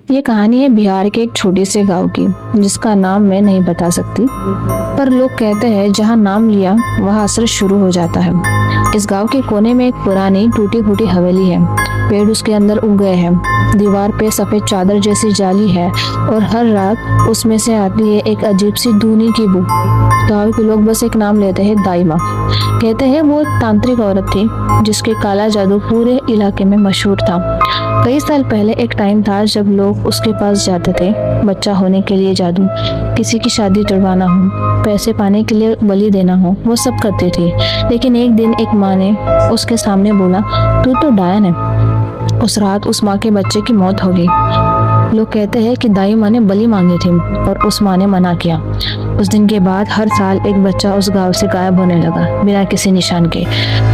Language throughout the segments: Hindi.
ये कहानी है बिहार के एक छोटे से गांव की, जिसका नाम मैं नहीं बता सकती। पर लोग कहते हैं जहाँ नाम लिया वहाँ असर शुरू हो जाता है। इस गांव के कोने में एक पुरानी टूटी फूटी हवेली है। पेड़ उसके अंदर उग गए हैं। दीवार पे सफेद चादर जैसी जाली है और हर रात उसमें से आती है एक अजीब सी धुनी की बू। गांव के लोग बस एक नाम लेते हैं, दाई माँ। कहते हैं वो एक तांत्रिक औरत थी जिसके काला जादू पूरे इलाके में मशहूर था। कई साल पहले एक टाइम था जब लोग उसके पास जाते थे, बच्चा होने के लिए जादू, किसी की शादी तुड़वाना हो, पैसे पाने के लिए बलि देना हो, वो सब करते थे। लेकिन एक दिन एक माँ ने उसके सामने बोला, तू तो डायन है। उस रात उस माँ के बच्चे की मौत हो गई। लोग कहते हैं कि दाई माँ ने बलि मांगी थी और उस माँ ने मना किया। उस दिन के बाद हर साल एक बच्चा उस गांव से गायब होने लगा, बिना किसी निशान के।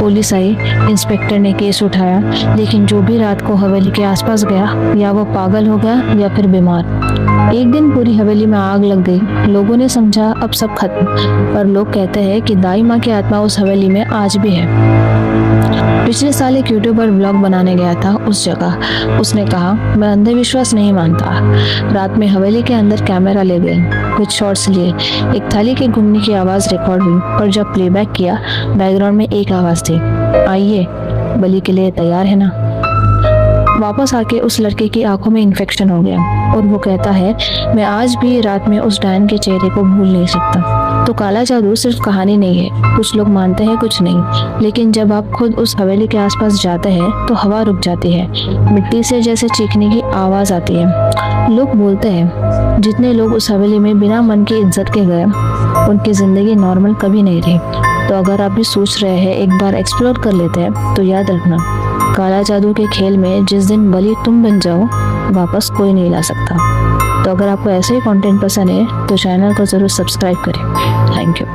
पुलिस आई, इंस्पेक्टर ने केस उठाया, लेकिन जो भी रात को हवेली के आसपास गया, या वो पागल हो गया या फिर बीमार। एक दिन पूरी हवेली में आग लग गई। लोगों ने समझा अब सब खत्म, पर लोग कहते हैं कि दाई माँ की आत्मा उस हवेली में आज भी है। पिछले साल एक यूट्यूबर ब्लॉग बनाने गया था उस जगह। उसने कहा, मैं अंधविश्वास नहीं मानता। रात में हवेली के अंदर कैमरा ले गए, कुछ शॉट्स लिए। एक थाली के घूमने की आवाज रिकॉर्ड हुई, पर जब प्लेबैक किया बैकग्राउंड में एक आवाज थी, आइए बलि के लिए तैयार है ना। वापस आके उस लड़के की आंखों में इन्फेक्शन हो गया और वो कहता है, मैं आज भी रात में उस डायन के चेहरे को भूल नहीं सकता। तो काला जादू सिर्फ कहानी नहीं है, कुछ लोग मानते हैं कुछ नहीं, लेकिन जब आप खुद उस हवेली के आसपास जाते हैं तो हवा रुक जाती है, मिट्टी से जैसे चीखने की आवाज आती है। लोग बोलते हैं जितने लोग उस हवेली में बिना मन की इज्जत के गए, उनकी जिंदगी नॉर्मल कभी नहीं रही। तो अगर आप भी सोच रहे हैं एक बार एक्सप्लोर कर लेते हैं, तो याद रखना, काला जादू के खेल में जिस दिन बलि तुम बन जाओ, वापस कोई नहीं ला सकता। तो अगर आपको ऐसे ही कंटेंट पसंद है तो चैनल को जरूर सब्सक्राइब करें। Thank you.